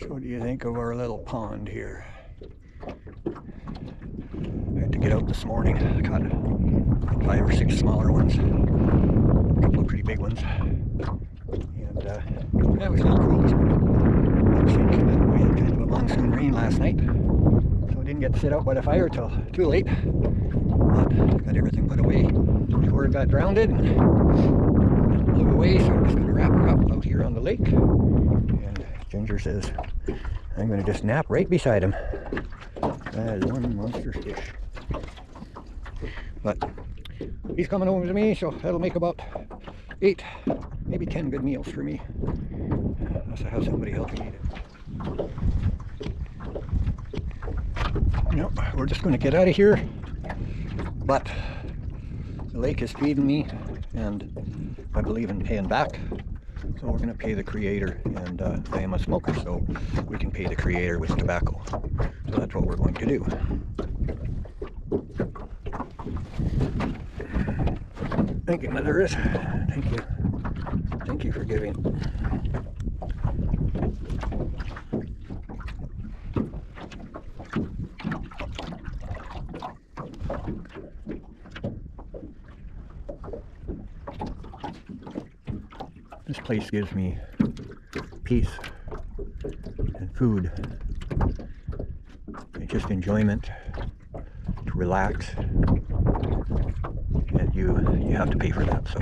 So what do you think of our little pond here? I had to get out this morning. I caught 5 or 6 smaller ones, a couple of pretty big ones, and yeah, it was really cool. We had kind of a monsoon rain last night, so I didn't get to sit out by the fire till too late, but got everything put away before it got drowned and blew away, so I'm just going to wrap her up out here on the lake. And Ginger says I'm going to just nap right beside him. That is one monstrous fish. But he's coming home to me, so that'll make about 8, maybe 10 good meals for me, unless I have somebody help me eat it. Nope, we're just going to get out of here, but the lake is feeding me, and I believe in paying back, so we're going to pay the creator, and I am a smoker, so we can pay the creator with tobacco, so that's what we're going to do. Thank you, Mother Earth. Thank you. Thank you for giving. This place gives me peace and food and just enjoyment to relax. And you have to pay for that, so.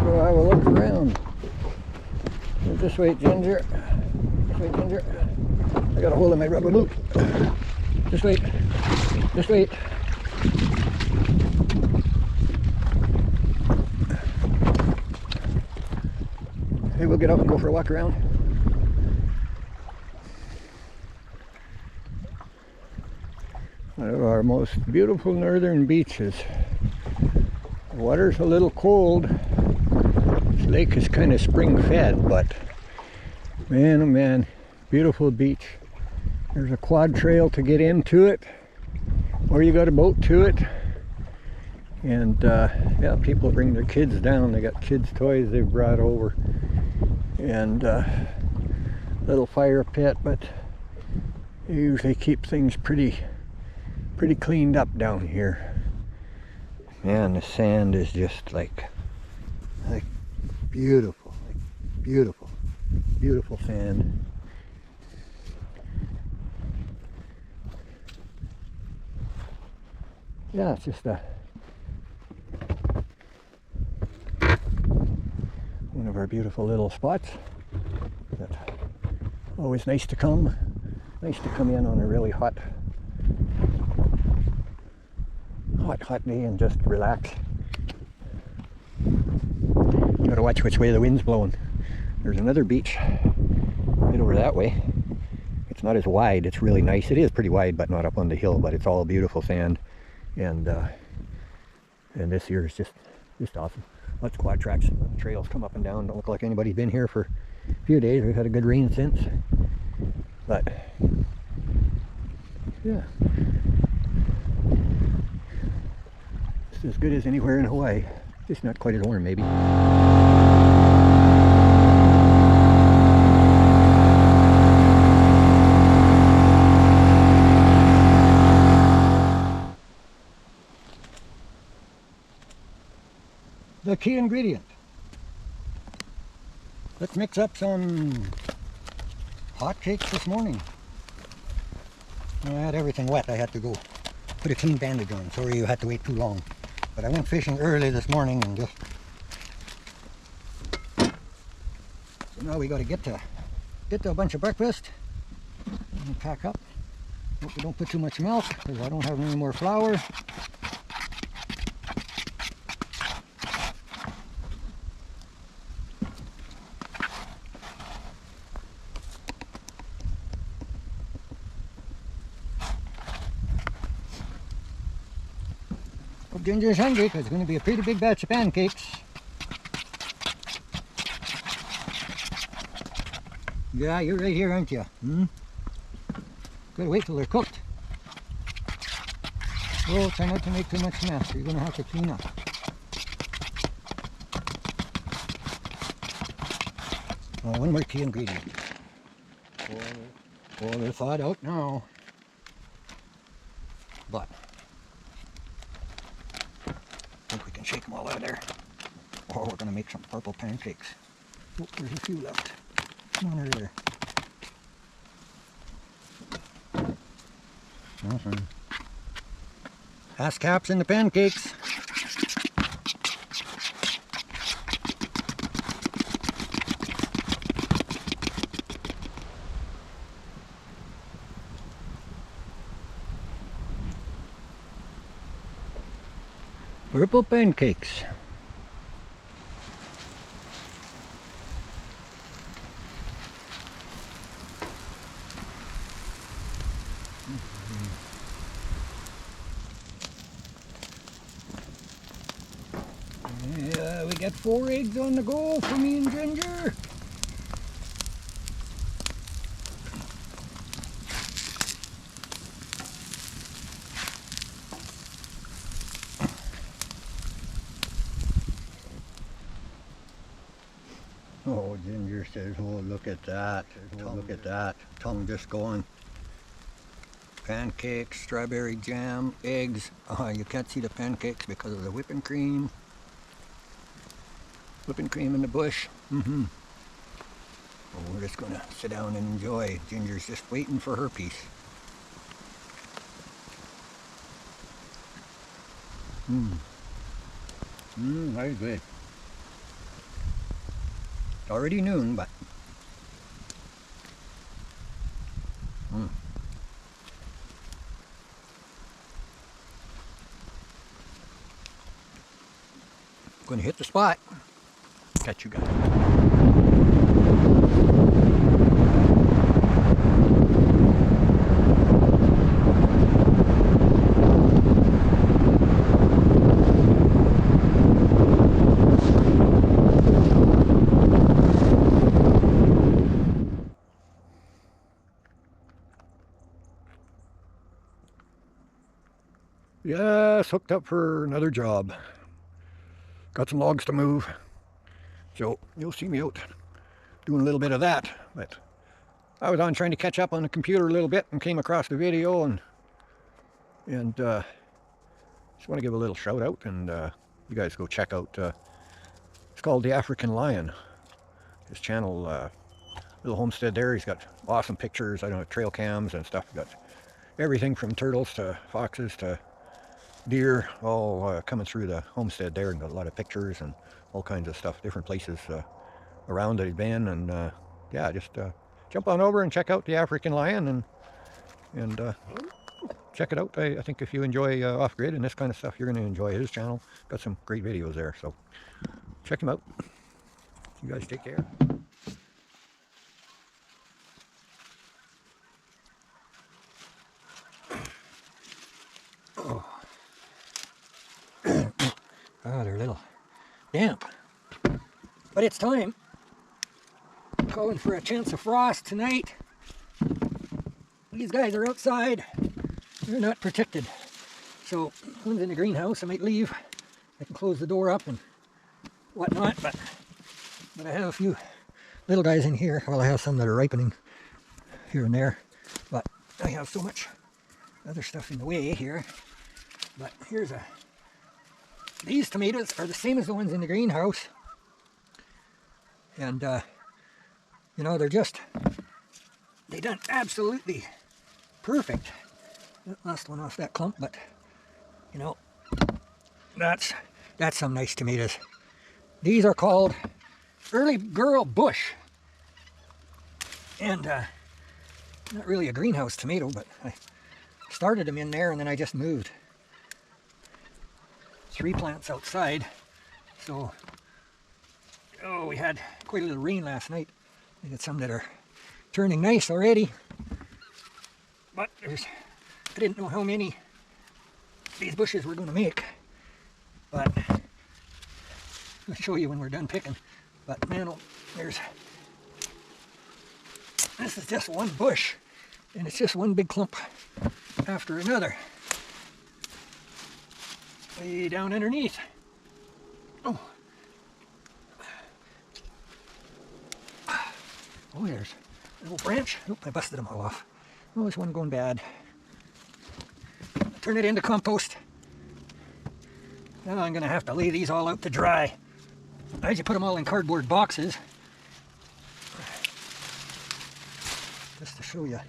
Go have a look around. This way, Ginger. This way, Ginger. I got a hold of my rubber boot. This way. This way. Hey, we'll get up and go for a walk around. One of our most beautiful northern beaches. The water's a little cold. This lake is kind of spring fed, but man, oh man, beautiful beach. There's a quad trail to get into it, or you got a boat to it. And yeah, people bring their kids down. They got kids' toys they've brought over, and little fire pit, but they usually keep things pretty cleaned up down here. Man, the sand is just like beautiful, beautiful sand. Yeah, it's just one of our beautiful little spots. That's always nice to come in on a really hot day and just relax. You gotta watch which way the wind's blowing. There's another beach right over that way. It's not as wide. It's really nice. It is pretty wide, but not up on the hill. But it's all beautiful sand, and this here is just awesome. Lots of quad tracks. Trails come up and down. Don't look like anybody's been here for a few days. We've had a good rain since, but yeah, it's as good as anywhere in Hawaii. Just not quite as warm, maybe. The key ingredient. Let's mix up some hotcakes this morning. I had everything wet. I had to go put a clean bandage on. Sorry you had to wait too long. But I went fishing early this morning and just... So now we got to get to a bunch of breakfast and pack up. Hope we don't put too much milk because I don't have any more flour. Hope Ginger's hungry because it's going to be a pretty big batch of pancakes. Yeah, you're right here, aren't you? Hmm? Gotta wait till they're cooked. Oh, try not to make too much mess. You're gonna have to clean up. Oh, one more key ingredient. Oh, they're thawed out now. But I think we can shake them all out of there. Oh, we're gonna make some purple pancakes. Oh, there's a few left. Come on over there. Awesome. Ass caps in the pancakes. Purple pancakes. Yeah, we got 4 eggs on the go for me and Ginger. Oh, Ginger says, oh, look at that. Oh, look at that. Tongue just going. Pancakes, strawberry jam, eggs. You can't see the pancakes because of the whipping cream. Whipping cream in the bush. Oh, we're just going to sit down and enjoy. Ginger's just waiting for her piece. Very good. It's already noon, but going to hit the spot. Catch you guys. Yes, hooked up for another job. Got some logs to move. So you'll see me out doing a little bit of that. But I was on trying to catch up on the computer a little bit and came across the video and just want to give a little shout out and you guys go check out. It's called The African Lion. His channel, little homestead there. He's got awesome pictures. I don't know, trail cams and stuff. Got everything from turtles to foxes to deer, all coming through the homestead there, and got a lot of pictures and all kinds of stuff, different places around that he's been, and yeah, just jump on over and check out The African Lion and check it out. I think if you enjoy off-grid and this kind of stuff, you're going to enjoy his channel. Got some great videos there, so check him out. You guys take care. Oh, they're a little damp, but it's time. Calling for a chance of frost tonight. These guys are outside. They're not protected. So one's in the greenhouse. I might leave. I can close the door up and whatnot, but I have a few little guys in here. Well, I have some that are ripening here and there, but I have so much other stuff in the way here. But here's these tomatoes are the same as the ones in the greenhouse, and you know, they done absolutely perfect. That last one off that clump, but you know, that's some nice tomatoes. These are called Early Girl Bush, and not really a greenhouse tomato, but I started them in there and then I just moved 3 plants outside. So, oh, we had quite a little rain last night. I got some that are turning nice already, but I didn't know how many these bushes were going to make, but I'll show you when we're done picking. But man, this is just one bush, And it's just one big clump after another. Way down underneath. Oh. Oh, there's a little branch. Oh, I busted them all off. Oh, there's one going bad. Turn it into compost. Now I'm going to have to lay these all out to dry. I usually put them all in cardboard boxes. Just to show you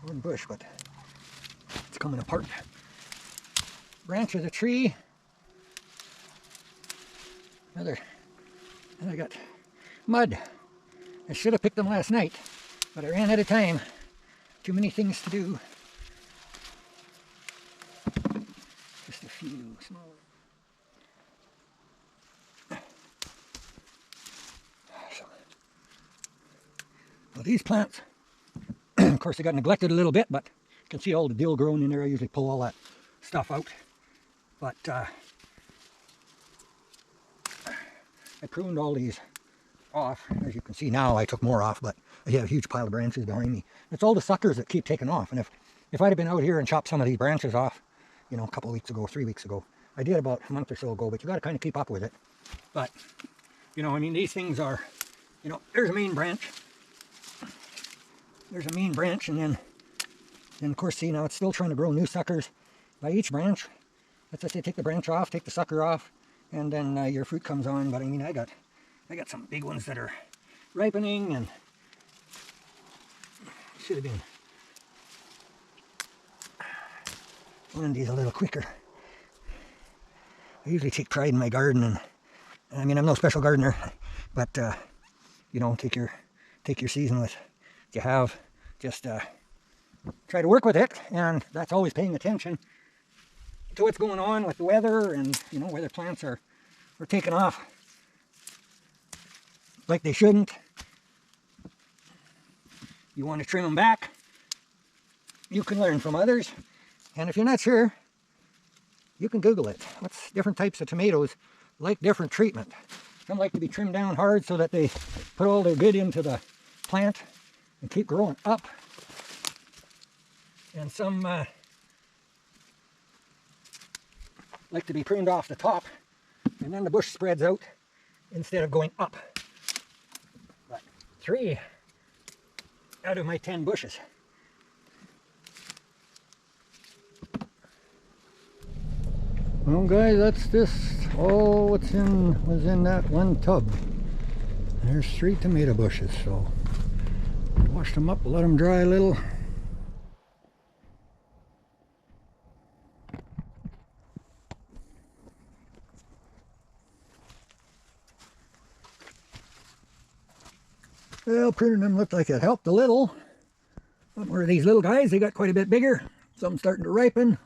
one bush, but it's coming apart. Branch of the tree. And I got mud. I should have picked them last night, but I ran out of time. Too many things to do. Just a few small. Well, these plants, of course, they got neglected a little bit, but you can see all the dill growing in there. I usually pull all that stuff out. But I pruned all these off. As you can see now, I took more off, but I have a huge pile of branches behind me. It's all the suckers that keep taking off. And if I'd have been out here and chopped some of these branches off, you know, a couple of weeks ago, 3 weeks ago, I did about a month or so ago, but you got to kind of keep up with it. But, you know, I mean, these things are, you know, there's a main branch. There's a main branch, and then of course, see, now it's still trying to grow new suckers by each branch. That's what they take the branch off, take the sucker off, and then your fruit comes on. But I mean, I got some big ones that are ripening, and should have been one of these a little quicker. I usually take pride in my garden, and I mean, I'm no special gardener, but you know, take your season with what you have. Just try to work with it, and that's always paying attention to what's going on with the weather, and you know, whether plants are taking off like they shouldn't. You want to trim them back. You can learn from others, and if you're not sure, you can Google it. What's different types of tomatoes like different treatment? Some like to be trimmed down hard so that they put all their good into the plant and keep growing up. And some like to be pruned off the top, and then the bush spreads out instead of going up. But 3 out of my 10 bushes. Well, guys, that's just all was in that one tub. There's 3 tomato bushes, so washed them up, let them dry a little. Well, pruning them looked like it helped a little. Some more of these little guys, they got quite a bit bigger. Some starting to ripen.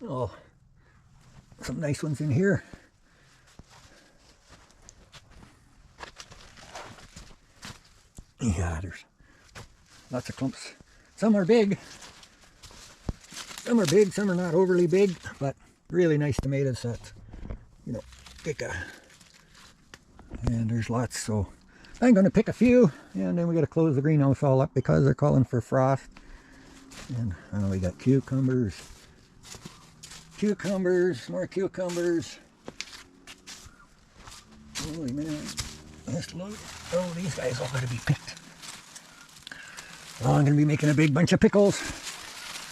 Oh, some nice ones in here. Yeah, there's lots of clumps. Some are big. Some are big, some are not overly big, but really nice tomatoes that, you know, pick a. And there's lots, so I'm going to pick a few, and then we got to close the greenhouse all up because they're calling for frost. And we got cucumbers, more cucumbers. Holy man, let's look. Oh, these guys all got to be picked. Oh, I'm going to be making a big bunch of pickles.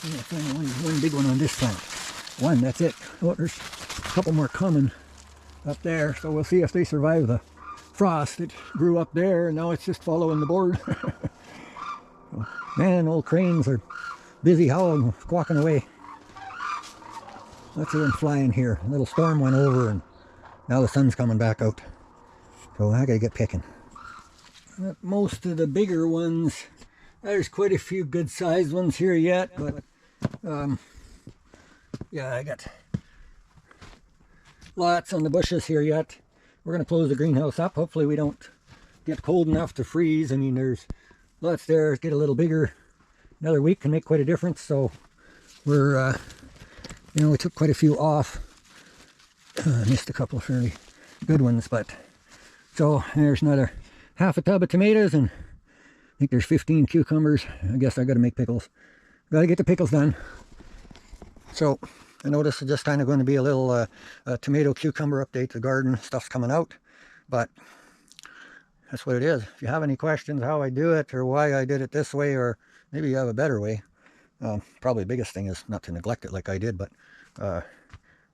I'm going to find one big one on this plant. One, that's it. Oh, there's a couple more coming up there, so we'll see if they survive the frost. It grew up there, and now it's just following the board. Man, old cranes are busy howling, squawking away. Lots of them flying here. A little storm went over, and now the sun's coming back out. So I gotta get picking. Most of the bigger ones, there's quite a few good sized ones here yet, but yeah, I got lots on the bushes here yet. We're going to close the greenhouse up. Hopefully we don't get cold enough to freeze. I mean, there's lots there. Get a little bigger. Another week can make quite a difference. So we're, you know, we took quite a few off. Missed a couple of fairly good ones, but so there's another half a tub of tomatoes and think there's 15 cucumbers. I guess I got to make pickles. Got to get the pickles done. So I know this is just kind of going to be a little tomato cucumber update. The garden stuff's coming out, but that's what it is. If you have any questions how I do it or why I did it this way, or maybe you have a better way, probably the biggest thing is not to neglect it like I did, but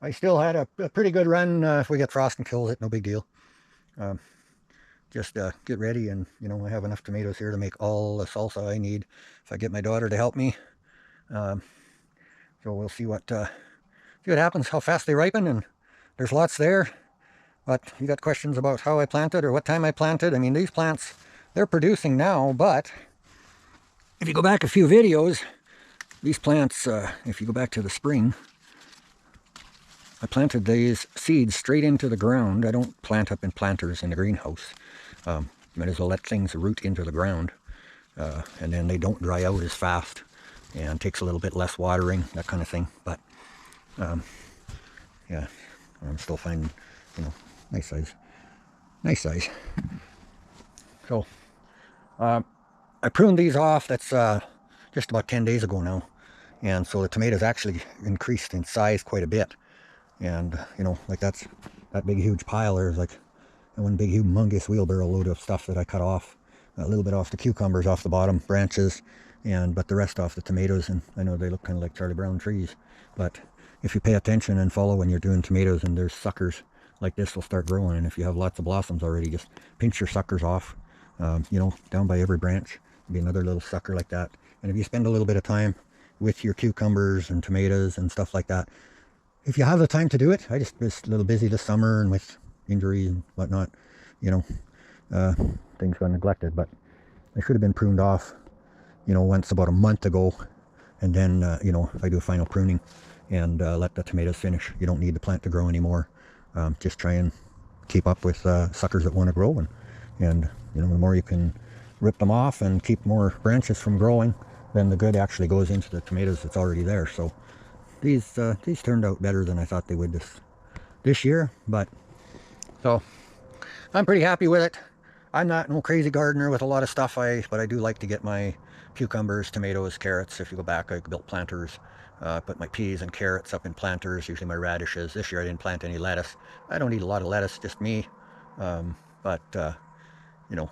I still had a pretty good run. If we get frost and kills it, no big deal. Just get ready, and you know, I have enough tomatoes here to make all the salsa I need if I get my daughter to help me. So we'll see what happens, how fast they ripen, and there's lots there. But you got questions about how I planted or what time I planted. I mean, these plants, they're producing now, but if you go back a few videos, these plants, if you go back to the spring, I planted these seeds straight into the ground. I don't plant up in planters in the greenhouse. Might as well let things root into the ground, and then they don't dry out as fast, and takes a little bit less watering, that kind of thing. But yeah, I'm still finding, you know, nice size. So I pruned these off. That's just about 10 days ago now, and so the tomatoes actually increased in size quite a bit. And you know, like that big huge pile there is like one big humongous wheelbarrow load of stuff that I cut off. A little bit off the cucumbers, off the bottom branches, but the rest off the tomatoes. And I know they look kind of like Charlie Brown trees, but if you pay attention and follow when you're doing tomatoes, and there's suckers like this will start growing, and if you have lots of blossoms already, just pinch your suckers off, you know, down by every branch. Be another little sucker like that. And if you spend a little bit of time with your cucumbers and tomatoes and stuff like that, if you have the time to do it, I just was a little busy this summer, and with injuries and whatnot, you know, things got neglected. But they should have been pruned off, you know, once about a month ago. And then, you know, if I do a final pruning and let the tomatoes finish, you don't need the plant to grow anymore. Just try and keep up with suckers that want to grow. And, you know, the more you can rip them off and keep more branches from growing, then the good actually goes into the tomatoes that's already there. So these turned out better than I thought they would this year. But so I'm pretty happy with it. I'm not no crazy gardener with a lot of stuff, but I do like to get my cucumbers, tomatoes, carrots. If you go back, I built planters, put my peas and carrots up in planters, usually my radishes. This year I didn't plant any lettuce. I don't eat a lot of lettuce, just me. But you know,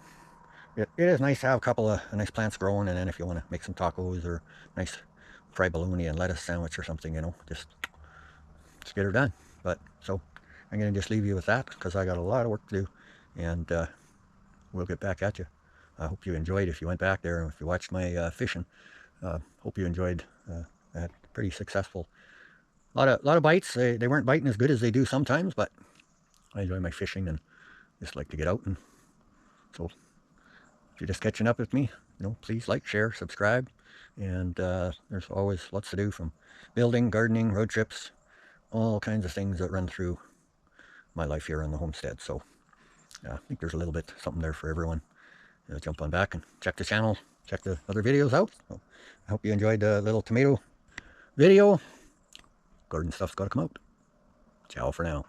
it is nice to have a couple of nice plants growing, and then if you want to make some tacos or nice fried bologna and lettuce sandwich or something, you know, just get her done. But so I'm going to just leave you with that, because I got a lot of work to do, and we'll get back at you. I hope you enjoyed, if you went back there, and if you watched my fishing. Hope you enjoyed that. Pretty successful. A lot of bites. They weren't biting as good as they do sometimes, but I enjoy my fishing and just like to get out. And so if you're just catching up with me, you know, please like, share, subscribe. And there's always lots to do, from building, gardening, road trips, all kinds of things that run through my life here on the homestead. So I think there's a little bit something there for everyone. Jump on back and check the channel, check the other videos out. So I hope you enjoyed the little tomato video. Garden stuff's got to come out. Ciao for now.